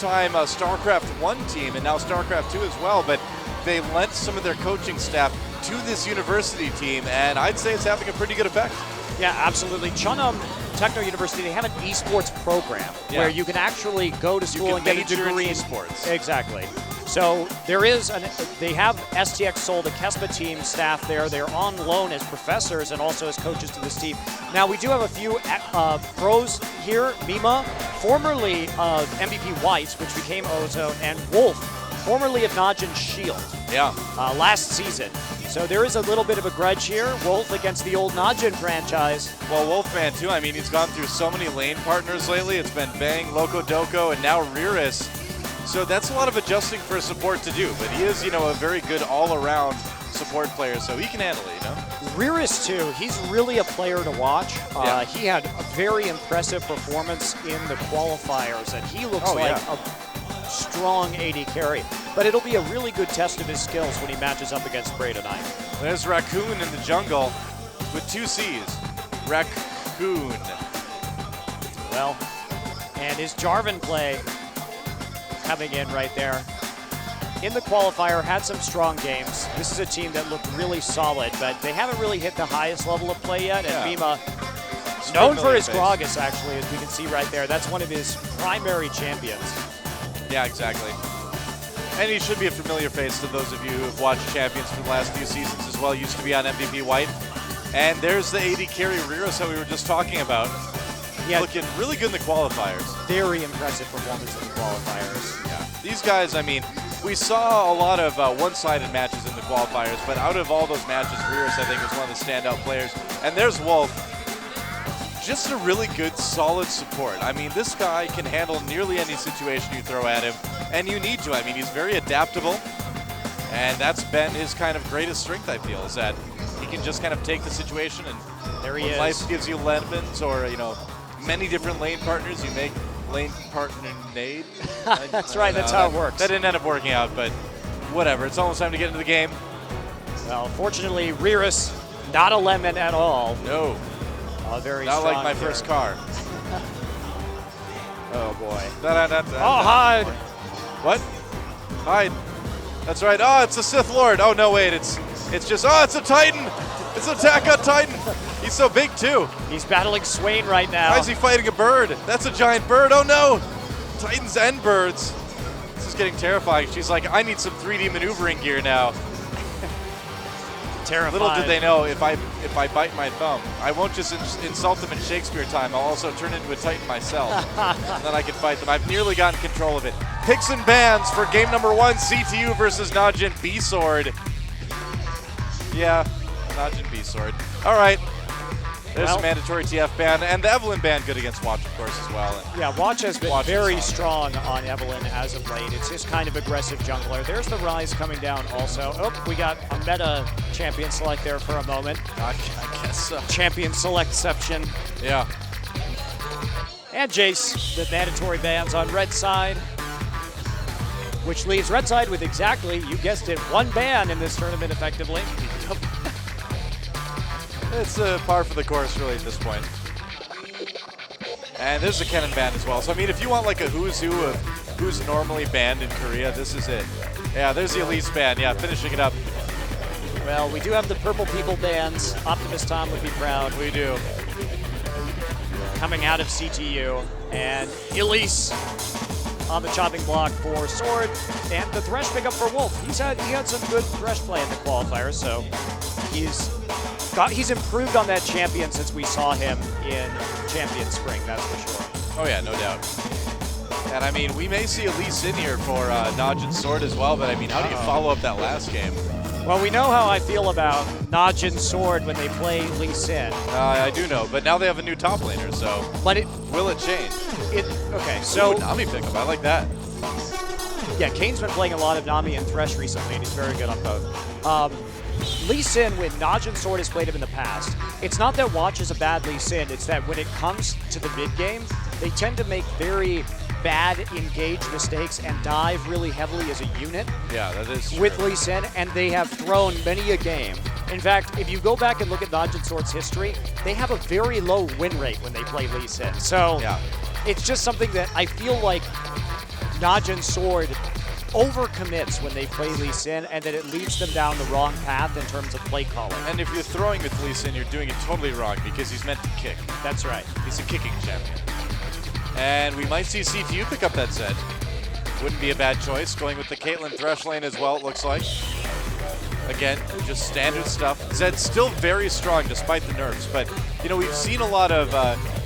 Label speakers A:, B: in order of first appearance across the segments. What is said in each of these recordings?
A: two-time StarCraft 1 team and now StarCraft 2 as well, but they lent some of their coaching staff to this university team, and I'd say it's having a pretty good effect.
B: Yeah, absolutely. Cheonam Techno University, they have an esports program where you can actually go to school and get a degree in
A: esports.
B: Exactly. So there is they have STX Seoul, the KESPA team staff there. They're on loan as professors and also as coaches to this team. Now we do have a few pros here. Mima, formerly of MVP Whites, which became Ozo, and Wolf, formerly of Najin Shield.
A: Yeah.
B: Last season. So there is a little bit of a grudge here. Wolf against the old Najin franchise.
A: Well, Wolfman too. I mean, he's gone through so many lane partners lately. It's been Bang, Loco Doco, and now Riris. So that's a lot of adjusting for support to do. But he is, a very good all-around support player, so he can handle it,
B: Riris too, he's really a player to watch.
A: Yeah.
B: He had a very impressive performance in the qualifiers, and he looks like a strong AD carry. But it'll be a really good test of his skills when he matches up against Bray tonight.
A: There's Raccoon in the jungle with 2 C's. Raccoon.
B: Well, and his Jarvan play coming in right there. In the qualifier, had some strong games. This is a team that looked really solid, but they haven't really hit the highest level of play yet. And Mima, known for his Gragas, actually, as we can see right there. That's one of his primary champions.
A: Yeah, exactly. And he should be a familiar face to those of you who have watched Champions for the last few seasons as well. Used to be on MVP White. And there's the AD carry Riros that we were just talking about. Yeah, looking really good in the qualifiers.
B: Very impressive performance in the qualifiers.
A: Yeah. These guys, I mean, we saw a lot of one-sided matches in the qualifiers, but out of all those matches, Riros, I think, is one of the standout players. And there's Wolf. Just a really good, solid support. I mean, this guy can handle nearly any situation you throw at him, and you need to. I mean, he's very adaptable, and that's been his kind of greatest strength, I feel, is that he can just kind of take the situation, and
B: there he is.
A: Life gives you lemons or, many different lane partners. You make lane partner nade.
B: That's right, that's how it works.
A: That didn't end up working out, but whatever. It's almost time to get into the game.
B: Well, fortunately, Riris, not a lemon at all.
A: No.
B: Very
A: not
B: strong
A: like my first car.
B: Oh, boy.
A: Hide. What? Hide. That's right. Oh, it's the Sith Lord. Oh, no, wait. It's just, it's a Titan. It's an attack on Titan. He's so big, too.
B: He's battling Swain right now.
A: Why is he fighting a bird? That's a giant bird. Oh, no. Titans and birds. This is getting terrifying. She's like, I need some 3D maneuvering gear now.
B: Terrifying.
A: Little did they know, if I bite my thumb, I won't just insult them in Shakespeare time. I'll also turn into a Titan myself. And then I can fight them. I've nearly gotten control of it. Picks and bans for game number 1, CTU versus Najin B-Sword. Yeah, Najin B-Sword. All right. There's a mandatory TF ban, and the Evelyn ban good against Watch, of course, as well.
B: Yeah, Watch has been very strong on Evelyn as of late. It's his kind of aggressive jungler. There's the Rise coming down also. Oh, we got a meta champion select there for a moment.
A: I guess so.
B: Champion selectception.
A: Yeah.
B: And Jace, the mandatory bans on red side, which leaves red side with exactly, you guessed it, 1 ban in this tournament effectively.
A: It's par for the course, really, at this point. And there's a Kennen ban as well. So, I mean, if you want like a who's who of who's normally banned in Korea, this is it. Yeah, there's the Elise ban. Yeah, finishing it up.
B: Well, we do have the purple people bans. Optimus Tom would be proud.
A: We do.
B: Coming out of CTU. And Elise on the chopping block for Sword. And the Thresh pickup for Wolf. He had some good Thresh play in the qualifiers, so he's improved on that champion since we saw him in Champion Spring, that's for sure.
A: Oh yeah, no doubt. And I mean, we may see Elise in here for Najin's Sword as well, but I mean, how do you follow up that last game?
B: Well, we know how I feel about Najin's Sword when they play Lee Sin.
A: I do know, but now they have a new top laner, so will it change?
B: Okay, so...
A: Ooh, Nami pickup, I like that.
B: Yeah, Kane's been playing a lot of Nami and Thresh recently, and he's very good on both. Lee Sin, when Najin Sword has played him in the past, it's not that Watch is a bad Lee Sin, it's that when it comes to the mid-game, they tend to make very bad engage mistakes and dive really heavily as a unit.
A: Yeah, that is true.
B: With Lee Sin, and they have thrown many a game. In fact, if you go back and look at Najin Sword's history, they have a very low win rate when they play Lee Sin. So it's just something that I feel like Najin's sword overcommits when they play Lee Sin, and that it leads them down the wrong path in terms of play calling.
A: And if you're throwing with Lee Sin, you're doing it totally wrong because he's meant to kick.
B: That's right.
A: He's a kicking champion. And we might see CTU pick up that Zed. Wouldn't be a bad choice. Going with the Caitlyn Thresh lane as well, it looks like. Again, just standard stuff. Zed's still very strong despite the nerfs, but you know, we've seen a lot of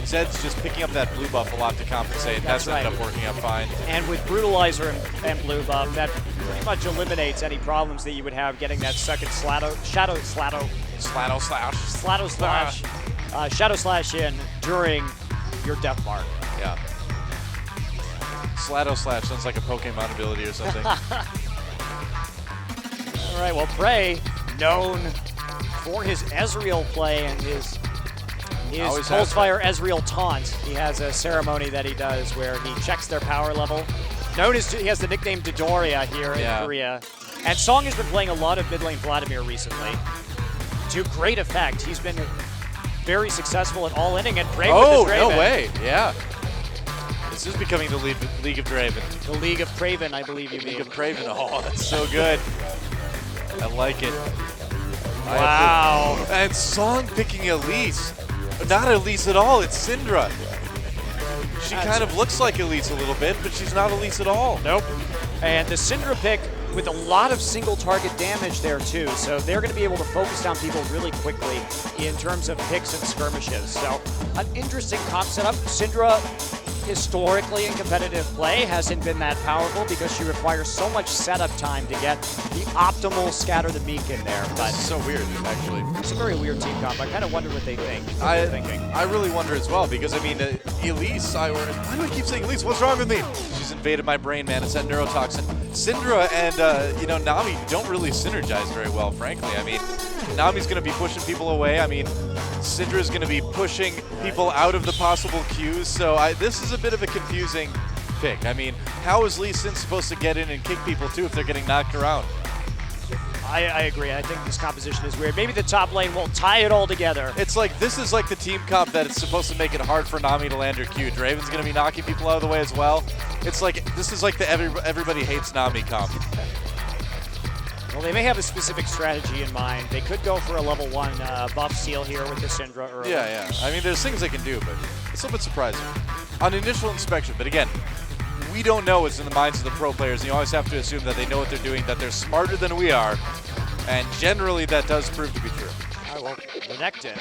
A: Zed's just picking up that blue buff a lot to compensate. That's ended up working out fine.
B: And with Brutalizer and blue buff, that pretty much eliminates any problems that you would have getting that second Shadow Slash in during your death mark.
A: Yeah. Slash sounds like a Pokemon ability or something.
B: All right, well, Prey, known for his Ezreal play and his Pulsefire Ezreal taunt. He has a ceremony that he does where he checks their power level. He has the nickname Dodoria here in Korea. And Song has been playing a lot of mid lane Vladimir recently. To great effect. He's been very successful at all inning and Prey with his Draven.
A: No way, yeah. This is becoming the League of Draven.
B: The League of Craven, I believe you mean.
A: League of Craven, oh, that's so good. I like it.
B: Wow.
A: And Song picking Elise. Not Elise at all, it's Syndra. She kind of looks like Elise a little bit, but she's not Elise at all.
B: Nope. And the Syndra pick with a lot of single target damage there too, so they're going to be able to focus down people really quickly in terms of picks and skirmishes. So an interesting comp setup. Syndra, historically in competitive play, hasn't been that powerful because she requires so much setup time to get the optimal Scatter the Meek in there. But
A: it's so weird, actually.
B: It's a very weird team comp. I kind of wonder what they think.
A: I really wonder as well because, I mean, Elise, why do I keep saying Elise? What's wrong with me? She's invaded my brain, man. It's that neurotoxin. Syndra and, Nami don't really synergize very well, frankly. I mean, Nami's going to be pushing people away. I mean, Syndra's going to be pushing people out of the possible queues. So this is a bit of a confusing pick. I mean, how is Lee Sin supposed to get in and kick people too if they're getting knocked around?
B: I agree. I think this composition is weird. Maybe the top lane will tie it all together.
A: It's like, this is like the team comp that it's supposed to make it hard for Nami to land her Q. Draven's going to be knocking people out of the way as well. It's like, this is like the everybody hates Nami comp.
B: Well, they may have a specific strategy in mind. They could go for a level 1 buff seal here with the Syndra early.
A: Yeah. I mean, there's things they can do, but it's a little bit surprising. On initial inspection, but again, we don't know what's in the minds of the pro players. You always have to assume that they know what they're doing, that they're smarter than we are, and generally that does prove to be true.
B: All right, well, Renekton.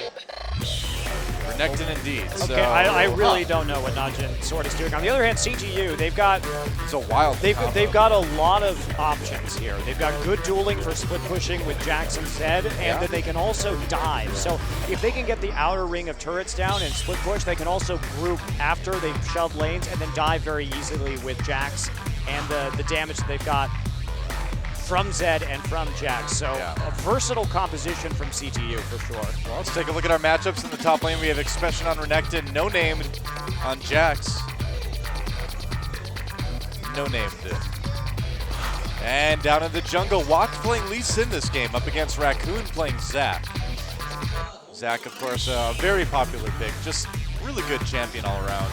A: Renekton indeed.
B: Okay,
A: so,
B: I really don't know what Najin Sword is doing. On the other hand, CGU, they've got
A: it's a wild
B: they've got a lot of options here. They've got good dueling for split pushing with Jax and Zed, and that they can also dive. So if they can get the outer ring of turrets down and split push, they can also group after they've shoved lanes and then dive very easily with Jax and the damage that they've got from Zed and from Jax. So a versatile composition from CTU for sure.
A: Well, let's take a look at our matchups in the top lane. We have Expression on Renekton, no named on Jax. No named. And down in the jungle, Wok playing Lee Sin this game up against Raccoon playing Zac. Zac, of course, a very popular pick. Just really good champion all around.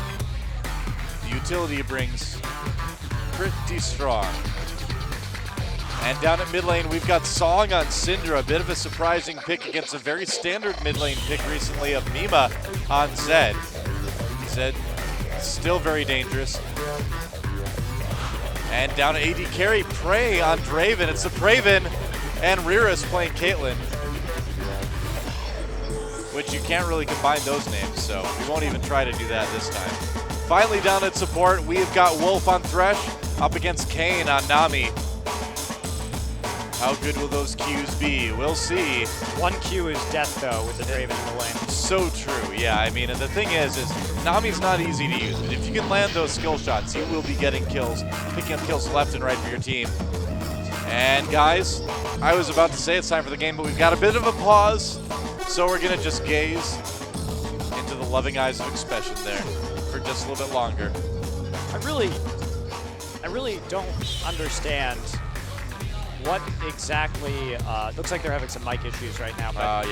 A: The utility he brings, pretty strong. And down at mid lane, we've got Song on Syndra, a bit of a surprising pick against a very standard mid lane pick recently of Mima on Zed. Zed still very dangerous. And down at AD carry, Prey on Draven. It's the Praven and Riris playing Caitlyn, which you can't really combine those names, so we won't even try to do that this time. Finally down at support, we've got Wolf on Thresh up against Kane on Nami. How good will those Qs be? We'll see.
B: One Q is death, though, with the Draven in the lane.
A: So true, yeah. I mean, and the thing is Nami's not easy to use, but if you can land those skill shots, you will be getting kills, picking up kills left and right for your team. And guys, I was about to say it's time for the game, but we've got a bit of a pause, so we're gonna just gaze into the loving eyes of Expression there for just a little bit longer.
B: I really don't understand what exactly, looks like they're having some mic issues right now. But,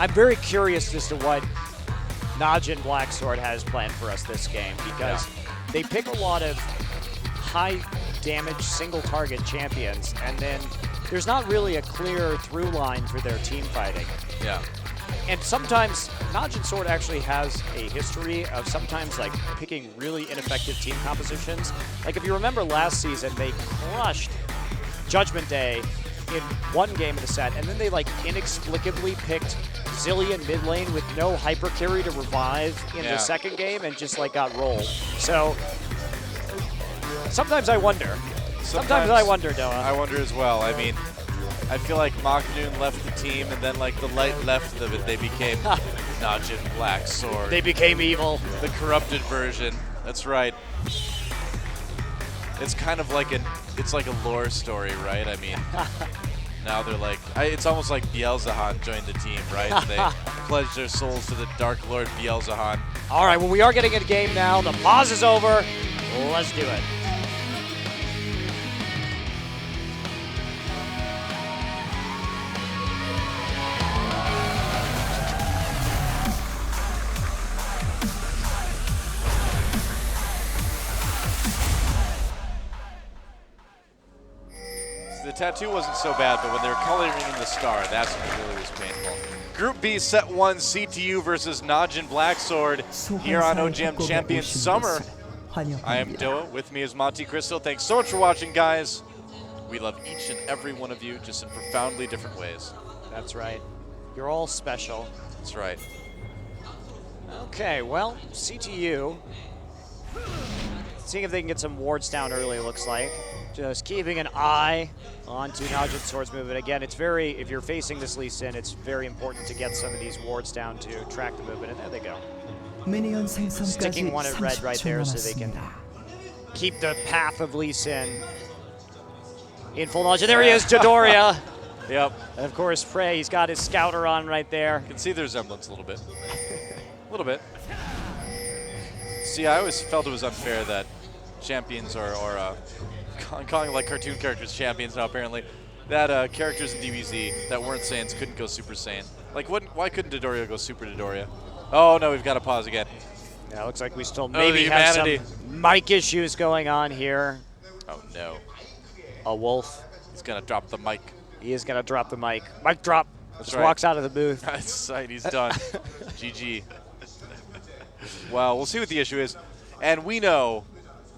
B: I'm very curious as to what Najin Blacksword has planned for us this game, because they pick a lot of high damage single target champions, and then there's not really a clear through line for their team fighting.
A: Yeah.
B: And sometimes Najin Sword actually has a history of sometimes like picking really ineffective team compositions. Like if you remember last season, they crushed Judgment Day in one game of the set, and then they like inexplicably picked Zillion mid lane with no hyper carry to revive in the second game and just like got rolled. So sometimes I wonder. Sometimes I wonder, Noah.
A: I wonder as well. I mean, I feel like Maknoon left the team, and then like the light left of it, they became Najin Black Sword.
B: They became evil.
A: The corrupted version. That's right. It's kind of like it's like a lore story, right? I mean, now they're like, it's almost like Beelzebub joined the team, right? And they pledged their souls to the Dark Lord Beelzebub.
B: All right, well, we are getting a game now. The pause is over. Let's do it.
A: The tattoo wasn't so bad, but when they were coloring in the star, that's when it really was painful. Group B, Set 1, CTU versus Najin Black Sword here on OGN Champions Summer. I am Doa. With me is Monty Crystal. Thanks so much for watching, guys. We love each and every one of you, just in profoundly different ways.
B: That's right. You're all special.
A: That's right.
B: Okay, well, CTU, seeing if they can get some wards down early, it looks like. Just keeping an eye onto Najin Sword's movement. Again, it's very, if you're facing this Lee Sin, it's very important to get some of these wards down to track the movement, and there they go. Sticking one at red right there so they can keep the path of Lee Sin in full knowledge. And there he is, Dodoria.
A: Yep.
B: And of course, Frey, he's got his scouter on right there.
A: You can see the resemblance a little bit. A little bit. See, I always felt it was unfair that champions I'm calling like cartoon characters champions now apparently, that characters in DBZ that weren't Saiyans couldn't go Super Saiyan. Like why couldn't Dodoria go Super Dodoria? Oh no, we've got to pause again.
B: Yeah, looks like we still maybe have some mic issues going on here.
A: Oh no.
B: A wolf.
A: He's gonna drop the mic.
B: He is gonna drop the mic. Mic drop.
A: That's
B: Just
A: right.
B: walks out of the booth.
A: That's right, he's done. GG. Well, we'll see what the issue is. And we know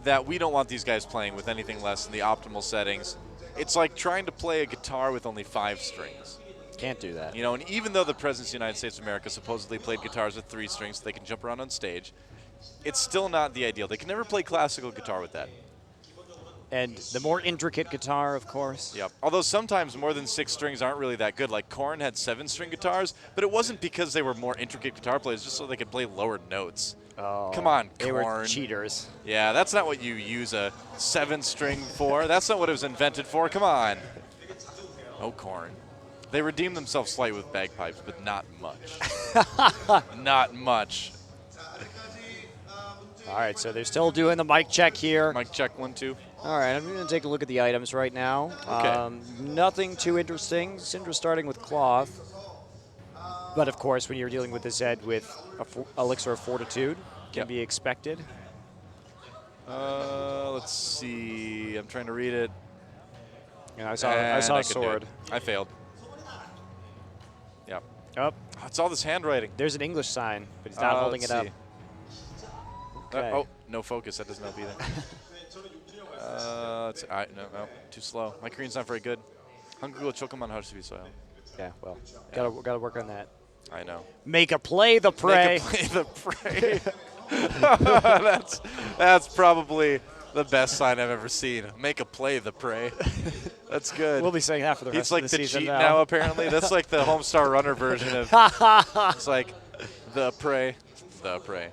A: that we don't want these guys playing with anything less than the optimal settings. It's like trying to play a guitar with only 5 strings.
B: Can't do that.
A: You know, and even though the President of the United States of America supposedly played guitars with 3 strings so they can jump around on stage, it's still not the ideal. They can never play classical guitar with that.
B: And the more intricate guitar, of course.
A: Yep. Although sometimes more than 6 strings aren't really that good. Like Korn had 7-string guitars, but it wasn't because they were more intricate guitar players, just so they could play lower notes.
B: Oh,
A: come on,
B: they
A: Korn.
B: were cheaters.
A: Yeah, that's not what you use a 7-string for. That's not what it was invented for. Come on. Oh, Korn. They redeemed themselves slightly with bagpipes, but not much. Not much.
B: All right, so they're still doing the mic check here.
A: Mic check 1, 2.
B: All right, I'm going to take a look at the items right now.
A: Okay.
B: Nothing too interesting. Syndra starting with Cloth. But of course, when you're dealing with the Zed with Elixir of Fortitude, can be expected.
A: Let's see. I'm trying to read it.
B: Yeah, I saw a sword.
A: I failed. Yep.
B: Oh,
A: It's all this handwriting.
B: there's an English sign, but he's not holding it up. Okay.
A: Oh, no focus. That doesn't help either. No, too slow. My Korean's not very good. Hangul chokuman harusbi soyo.
B: Yeah, well, gotta work on that.
A: I know.
B: Make a play the prey.
A: Make a play the prey. That's probably the best sign I've ever seen. Make a play the prey. That's good.
B: We'll be saying that for the rest
A: It's like
B: of the
A: the
B: season
A: cheat
B: now.
A: now, apparently. That's like the Homestar Runner version of. It's like the prey. The prey.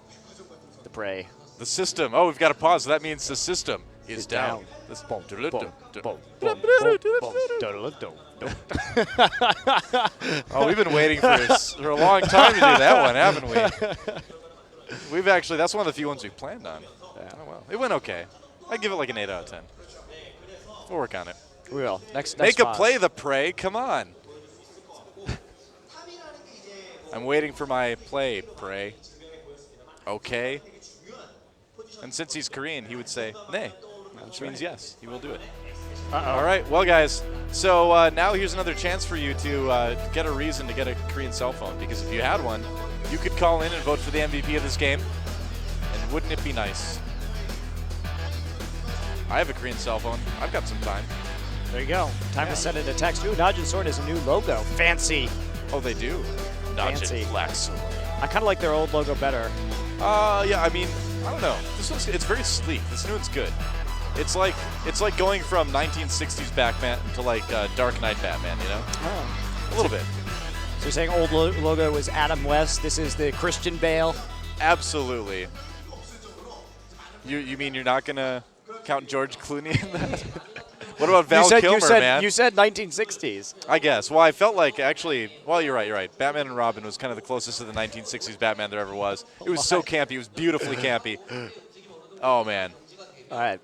B: The prey.
A: The system. Oh, we've got to pause. That means the system is down. Oh, we've been waiting for a long time to do that one, haven't we? We've actually, that's one of the few ones we planned on.
B: Yeah.
A: Oh, well. It went okay. I'd give it like an 8 out of 10. We'll work on it.
B: We will. Next
A: Make a
B: pause.
A: play the prey. Come on. I'm waiting for my play, prey. Okay. And since he's Korean, he would say nay, which means yes, he will do it.
B: Uh-oh.
A: All right, well, guys, so now here's another chance for you to get a reason to get a Korean cell phone, because if you had one, you could call in and vote for the MVP of this game, and wouldn't it be nice? I have a Korean cell phone. I've got some time.
B: There you go. Time to send it a text. Ooh, Najin Sword has a new logo. Fancy.
A: Oh, they do?
B: Fancy.
A: Najin Black Sword.
B: I kind of like their old logo better.
A: Yeah, I mean, I don't know. This one's, it's very sleek. This new one's good. It's like going from 1960s Batman to like Dark Knight Batman, you know?
B: Oh.
A: A little bit.
B: So you're saying old logo was Adam West. This is the Christian Bale.
A: Absolutely. You mean you're not gonna count George Clooney in that? What about Val Kilmer, man?
B: You said 1960s.
A: I guess. Well, I felt like actually. Well, you're right. You're right. Batman and Robin was kind of the closest to the 1960s Batman there ever was. It was so campy. It was beautifully campy. Oh man.
B: All right.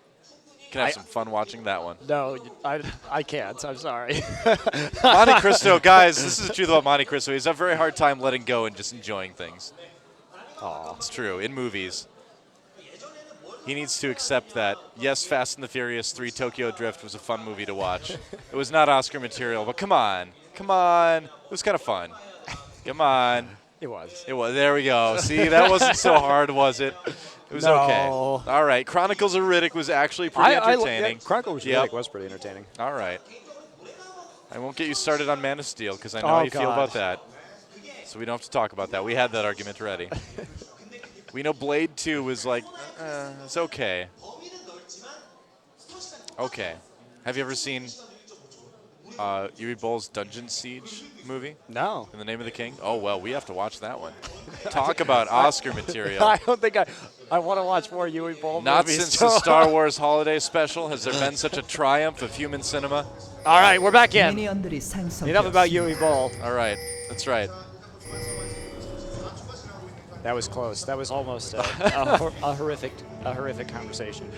A: Can have some fun watching that one.
B: No, I can't. I'm sorry.
A: Monte Cristo, guys. This is the truth about Monte Cristo. He's a very hard time letting go and just enjoying things.
B: Aw.
A: It's true. In movies. He needs to accept that, yes, Fast and the Furious 3 Tokyo Drift was a fun movie to watch. It was not Oscar material, but come on. Come on. It was kind of fun. Come on.
B: It was.
A: It was. There we go. See, that wasn't so hard, was it? It was okay. All right. Chronicles of Riddick was actually pretty entertaining.
B: Chronicles of Riddick was pretty entertaining.
A: All right. I won't get you started on Man of Steel because I know how you feel about that. So we don't have to talk about that. We had that argument already. We know Blade 2 was like, it's okay. Okay. Have you ever seen Yuri Boll's Dungeon Siege movie?
B: No.
A: In the Name of the King? Oh, well, we have to watch that one. Talk about Oscar material.
B: I don't think I want to watch more Yuri Boll
A: Not
B: movies.
A: since the Star Wars Holiday Special has there been such a triumph of human cinema.
B: All right, we're back in. Enough about Yuri Boll.
A: All right. That's right.
B: That was close. That was almost a horrific conversation.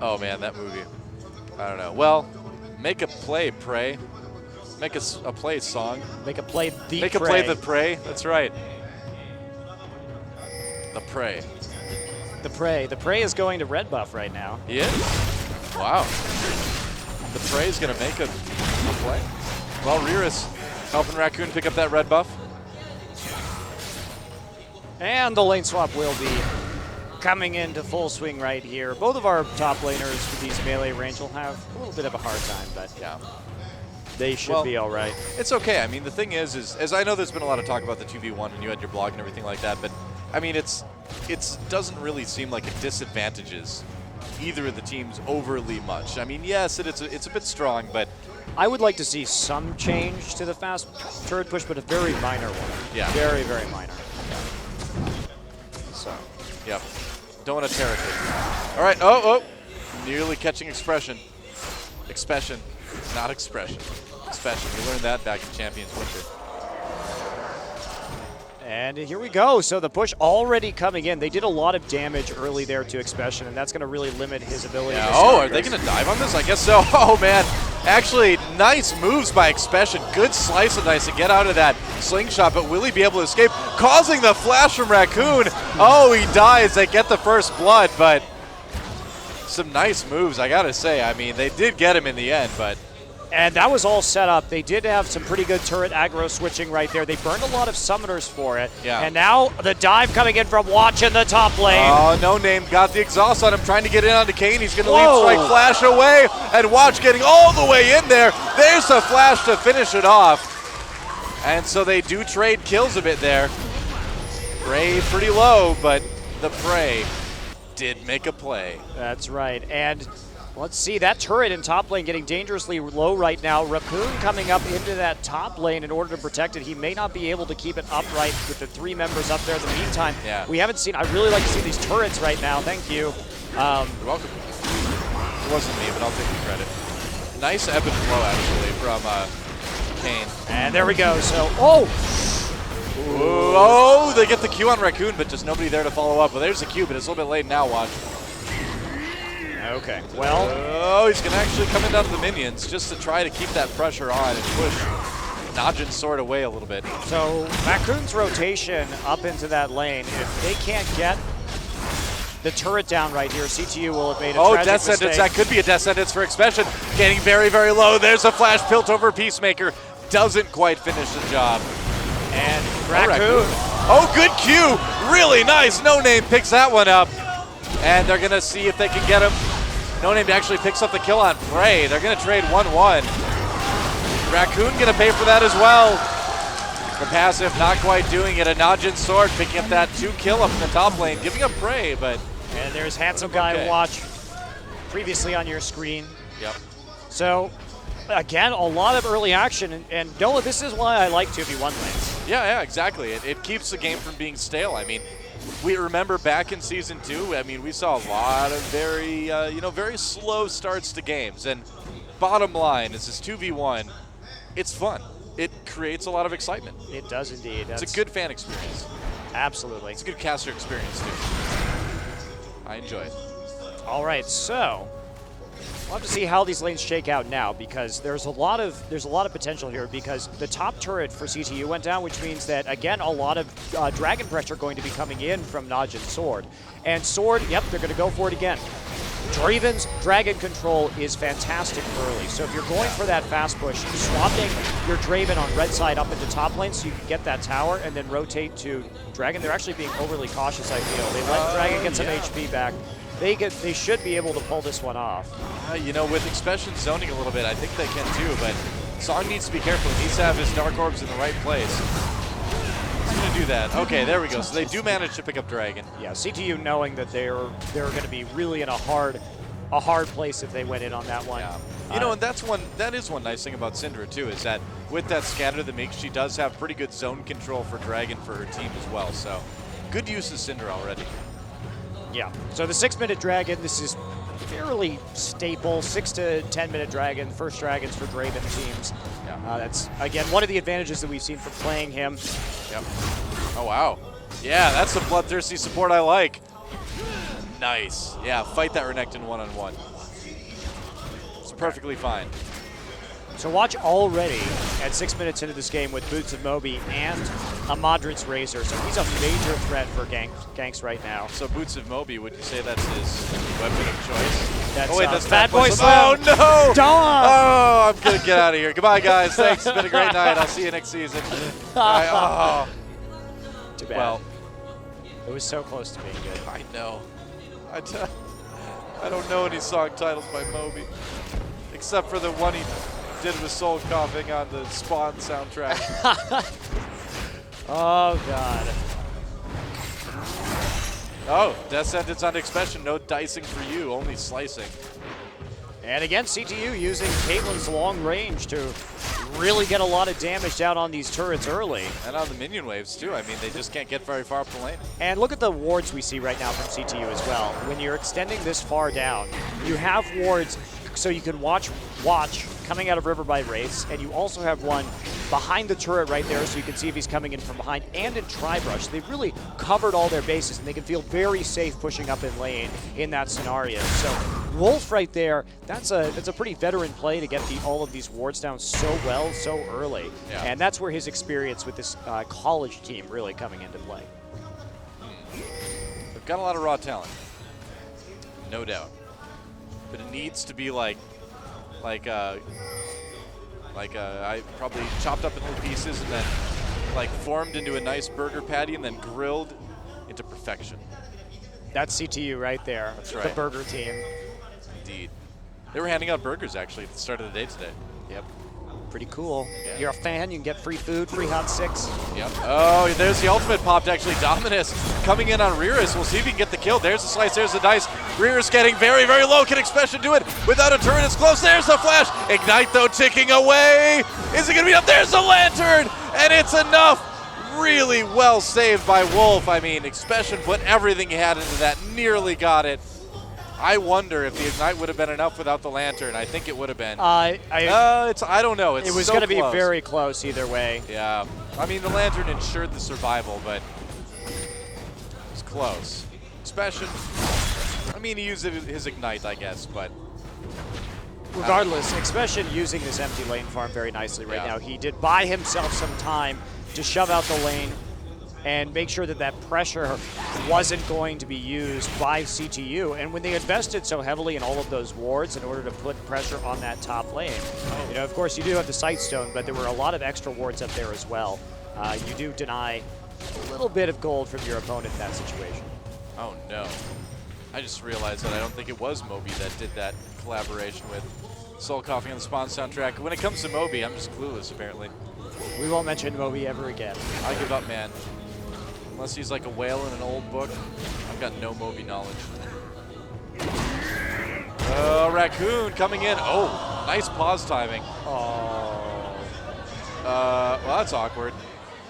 A: Oh man, that movie. I don't know. Well, make a play, pray. Make a play song.
B: Make a play the
A: Make
B: Prey.
A: a play the Prey. That's right. The Prey.
B: The Prey. The Prey is going to red buff right now.
A: He is? Wow. The Prey is going to make a play. Well, Riris helping Raccoon pick up that red buff.
B: And the lane swap will be coming into full swing right here. Both of our top laners with these melee range will have a little bit of a hard time, but
A: yeah,
B: they should be all right.
A: It's okay. I mean, the thing is as I know there's been a lot of talk about the 2v1 and you had your blog and everything like that, but I mean, it doesn't really seem like it disadvantages either of the teams overly much. I mean, yes, it's a bit strong, but
B: I would like to see some change to the fast turret push, but a very minor one.
A: Yeah.
B: Very, very minor. So.
A: Yep. Don't want to tear it. All right. Oh. Nearly catching expression. Expression. Not expression. Expression. We learned that back in Champions Winter.
B: And here we go. So the push already coming in. They did a lot of damage early there to Expression, and that's going to really limit his ability.
A: Yeah. Oh, are they going to dive on this? I guess so. Oh, man. Actually, nice moves by Expression. Good slice of dice to get out of that slingshot, but will he be able to escape? Causing the flash from Raccoon. Oh, he dies. They get the first blood, but some nice moves, I got to say. I mean, they did get him in the end, but...
B: And that was all set up. They did have some pretty good turret aggro switching right there. They burned a lot of summoners for it.
A: Yeah.
B: And now the dive coming in from Watch in the top lane.
A: Oh, No Name got the exhaust on him, trying to get in onto Kane. He's going to leave strike flash away, and Watch getting all the way in there. There's the flash to finish it off. And so they do trade kills a bit there. Prey pretty low, but the Prey did make a play.
B: That's right. And let's see, that turret in top lane getting dangerously low right now. Raccoon coming up into that top lane in order to protect it. He may not be able to keep it upright with the 3 members up there in the meantime.
A: Yeah.
B: We haven't seen, I really like to see these turrets right now. Thank you.
A: You're welcome. It wasn't me, but I'll take the credit. Nice ebb and flow, actually, from Kane.
B: And there we go. So,
A: Oh, they get the Q on Raccoon, but just nobody there to follow up. Well, there's the Q, but it's a little bit late now, Watch.
B: Okay, well.
A: Oh, he's going to actually come in down to the minions just to try to keep that pressure on and push Najin's sword away a little bit.
B: So Raccoon's rotation up into that lane, if they can't get the turret down right here. CTU will have made a
A: Oh,
B: tragic
A: death sentence.
B: mistake.
A: That could be a death sentence for Expression. Getting very, very low. There's a flash built over Peacemaker. Doesn't quite finish the job.
B: And Raccoon.
A: Oh, good cue. Really nice. No Name picks that one up. And they're going to see if they can get him. No Name actually picks up the kill on Prey. They're going to trade 1-1. Raccoon going to pay for that as well. The passive not quite doing it. A Najin Sword picking up that 2 kill up in the top lane, giving up Prey, but...
B: And there's Handsome Guy Watch previously on your screen.
A: Yep.
B: So, again, a lot of early action. And Noah, this is why I like 2v1 lanes.
A: Yeah, exactly. It keeps the game from being stale. I mean, we remember back in Season 2, I mean, we saw a lot of very, very slow starts to games. And bottom line is this 2v1, it's fun. It creates a lot of excitement.
B: It does indeed.
A: It's a good fan experience.
B: Absolutely.
A: It's a good caster experience, too. I enjoy it.
B: All right, so we'll have to see how these lanes shake out now, because there's a lot of potential here, because the top turret for CTU went down, which means that, again, a lot of dragon pressure going to be coming in from Najin Sword. And Sword, yep, they're going to go for it again. Draven's dragon control is fantastic early, so if you're going for that fast push, swapping your Draven on red side up into top lane so you can get that tower and then rotate to Dragon. They're actually being overly cautious, I feel. They let Dragon get some HP back. They should be able to pull this one off.
A: With Expression zoning a little bit, I think they can too, but Song needs to be careful. He needs to have his Dark Orbs in the right place. He's going to do that. Okay, there we go. So they do manage to pick up Dragon.
B: Yeah, CTU knowing that they're going to be really in a hard place if they went in on that one.
A: Yeah. And that is one nice thing about Syndra too, is that with that scatter the Mix, she does have pretty good zone control for Dragon for her team as well. So good use of Syndra already.
B: Yeah. So the 6-minute Dragon, this is fairly staple. 6 to 10-minute Dragon, first Dragons for Draven teams. Yeah. That's, again, one of the advantages that we've seen from playing him.
A: Yep. Oh, wow. Yeah, that's the bloodthirsty support I like. Nice. Yeah, fight that Renekton one-on-one. It's perfectly fine.
B: So watch already at 6 minutes into this game with Boots of Moby and a Modric's Razor. So he's a major threat for ganks right now.
A: So Boots of Moby, would you say that's his weapon of choice?
B: That's,
A: that's
B: Bad Boy Slim.
A: Oh, no!
B: Dawn!
A: Oh, I'm going to get out of here. Goodbye, guys. Thanks. It's been a great night. I'll see you next season. Right, oh.
B: Too bad.
A: Well,
B: it was so close to being good.
A: I know. I don't know any song titles by Moby, except for the one he did with Soul Coughing on the Spawn soundtrack.
B: Oh, God.
A: Oh, Death Sentence on Expression. No dicing for you, only slicing.
B: And again, CTU using Caitlyn's long range to really get a lot of damage down on these turrets early.
A: And on the minion waves, too. I mean, they just can't get very far up the lane.
B: And look at the wards we see right now from CTU as well. When you're extending this far down, you have wards so you can watch coming out of River by Wraiths, and you also have one behind the turret right there so you can see if he's coming in from behind, and in Tribrush. They've really covered all their bases, and they can feel very safe pushing up in lane in that scenario. So Wolf right there, that's a pretty veteran play to get all of these wards down so well, so early.
A: Yeah.
B: And that's where his experience with this college team really coming into play.
A: They've got a lot of raw talent, no doubt. But it needs to be I probably chopped up in little pieces and then formed into a nice burger patty and then grilled into perfection.
B: That's CTU right there.
A: That's right.
B: The burger team.
A: Indeed. They were handing out burgers actually at the start of the day today. Yep.
B: Pretty cool.
A: Yeah.
B: You're a fan, you can get free food, free HOT6.
A: Yep. Oh, there's the ultimate popped actually. Dominus coming in on Rearus. We'll see if he can get the kill. There's the slice, there's the dice. Rearus getting very, very low. Can Expression do it without a turret? It's close. There's the flash. Ignite though ticking away. Is it gonna be up? There's the lantern, and it's enough. Really well saved by Wolf. I mean, Expression put everything he had into that, nearly got it. I wonder if the Ignite would have been enough without the lantern. I think it would have been. I don't know. It
B: was
A: so
B: going to be
A: close.
B: very close either way.
A: Yeah. I mean, the lantern ensured the survival, but it's close. Expression. I mean, he used his Ignite, I guess, but.
B: Regardless, Expression using this empty lane farm very nicely right now. He did buy himself some time to shove out the lane. and make sure that that pressure wasn't going to be used by CTU. And when they invested so heavily in all of those wards in order to put pressure on that top lane, you know, of course, you do have the Sightstone, but there were a lot of extra wards up there as well. You do deny a little bit of gold from your opponent in that situation.
A: Oh, no. I just realized that I don't think it was Moby that did that collaboration with Soul Coffee on the Spawn soundtrack. When it comes to Moby, I'm just clueless, apparently.
B: We won't mention Moby ever again.
A: I give up, man. Unless he's like a whale in an old book, I've got no Moby knowledge. Raccoon coming in. Oh, nice pause timing.
B: Oh.
A: Well, that's awkward.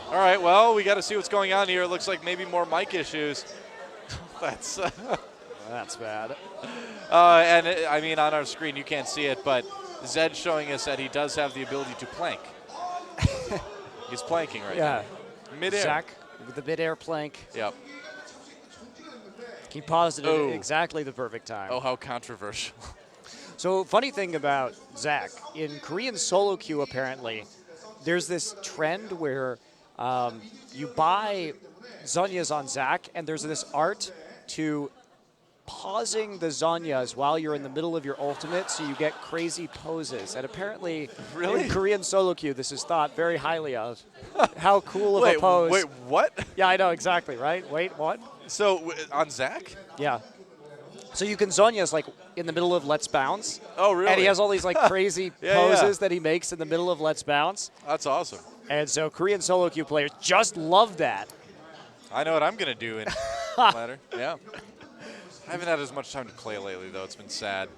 A: All right, well, we got to see what's going on here. It looks like maybe more mic issues. That's
B: that's bad.
A: And I mean, on our screen, you can't see it, but Zed showing us that he does have the ability to plank. He's planking right now. Mid-air.
B: Zach with the mid-air plank.
A: Yep.
B: He paused it at exactly the perfect time.
A: Oh, how controversial.
B: So funny thing about Zach, in Korean solo queue apparently, there's this trend where you buy Zhonya's on Zach, and there's this art to pausing the Zhonya's while you're in the middle of your ultimate so you get crazy poses. And apparently, in Korean solo queue, this is thought very highly of. How cool of a pose.
A: Wait, what?
B: Yeah, I know, exactly, right? Wait, what?
A: So, on Zach?
B: Yeah. So you can Zhonya's like in the middle of Let's Bounce.
A: Oh, really?
B: And he has all these like crazy poses that he makes in the middle of Let's Bounce.
A: That's awesome.
B: And so Korean solo queue players just love that.
A: I know what I'm going to do in ladder. Yeah. I haven't had as much time to play lately, though. It's been sad.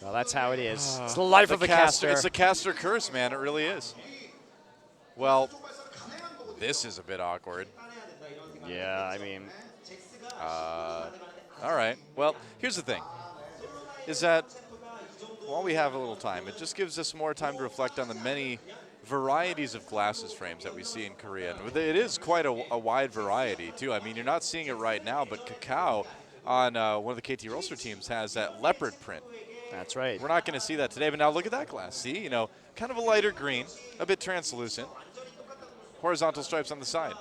B: Well, that's how it is. It's the life of a caster.
A: It's a caster curse, man. It really is. Well, this is a bit awkward.
B: Yeah, I mean.
A: All right. Well, here's the thing. Is that while we have a little time, it just gives us more time to reflect on the many varieties of glasses frames that we see in Korea. And it is quite a wide variety, too. I mean, you're not seeing it right now, but Kakao on one of the KT Rolster teams has that leopard print.
B: That's right.
A: We're not going to see that today, but now look at that glass. See, you know, kind of a lighter green, a bit translucent. Horizontal stripes on the side.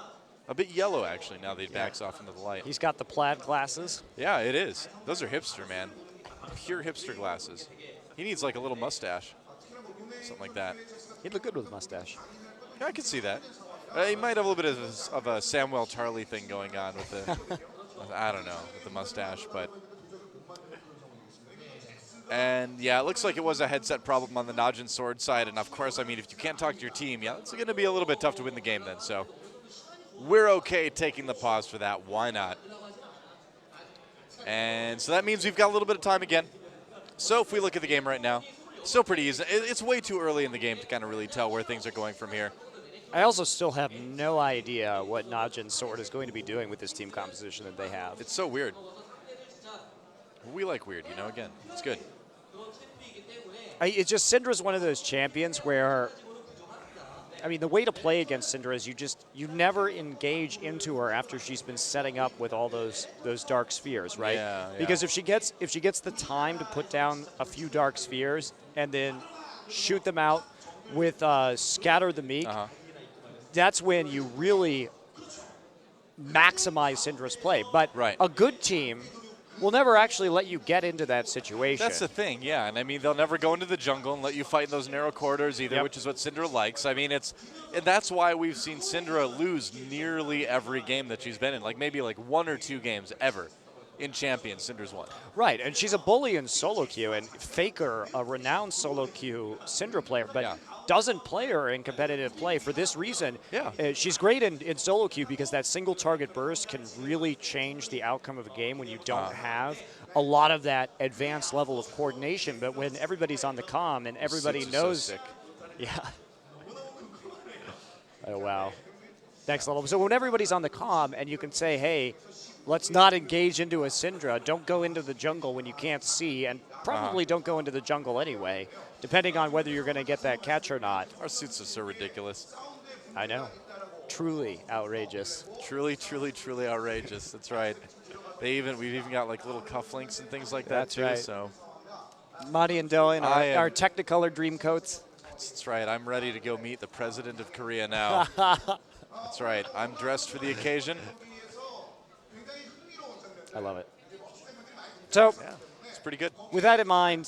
A: A bit yellow, actually, now that he backs off into the light.
B: He's got the plaid glasses.
A: Yeah, it is. Those are hipster, man. Pure hipster glasses. He needs like a little mustache. Something like that.
B: He'd look good with a mustache.
A: Yeah, I could see that. He might have a little bit of a Samuel Charlie thing going on with the, I don't know, with the mustache, but. And yeah, it looks like it was a headset problem on the Najin Sword side, and of course, I mean, if you can't talk to your team, yeah, it's going to be a little bit tough to win the game then, so. We're okay taking the pause for that. Why not? And so that means we've got a little bit of time again. So if we look at the game right now, still pretty easy. It's way too early in the game to kind of really tell where things are going from here.
B: I also still have no idea what Najin Sword is going to be doing with this team composition that they have.
A: It's so weird. We like weird, you know, again. It's good.
B: It's just Syndra's one of those champions where, I mean, the way to play against Syndra is you never engage into her after she's been setting up with all those dark spheres, right?
A: Yeah.
B: Because if she gets the time to put down a few dark spheres and then shoot them out with Scatter the Meek, that's when you really maximize Syndra's play. But a good team will never actually let you get into that situation.
A: That's the thing, yeah. And I mean, they'll never go into the jungle and let you fight in those narrow corridors either, which is what Syndra likes. I mean, and that's why we've seen Syndra lose nearly every game that she's been in, like maybe like 1 or 2 games ever in Champions. Syndra's won. Right,
B: and she's a bully in solo queue, and Faker, a renowned solo queue Syndra player, but doesn't play her in competitive play for this reason. She's great in solo queue because that single target burst can really change the outcome of a game when you don't have a lot of that advanced level of coordination. But when everybody's on the comm and everybody knows,
A: so
B: oh wow, next level. So when everybody's on the comm and you can say, hey, let's not engage into a Syndra. Don't go into the jungle when you can't see, and probably don't go into the jungle anyway, depending on whether you're going to get that catch or not.
A: Our suits are so ridiculous.
B: I know. Truly outrageous.
A: Truly, truly, truly outrageous. That's right. We've even got like little cufflinks and things like that too.
B: Right.
A: So,
B: Madi and Dylan, our Technicolor dream coats.
A: That's right. I'm ready to go meet the president of Korea now. That's right. I'm dressed for the occasion.
B: I love it. So,
A: Yeah, it's pretty good.
B: with that in mind,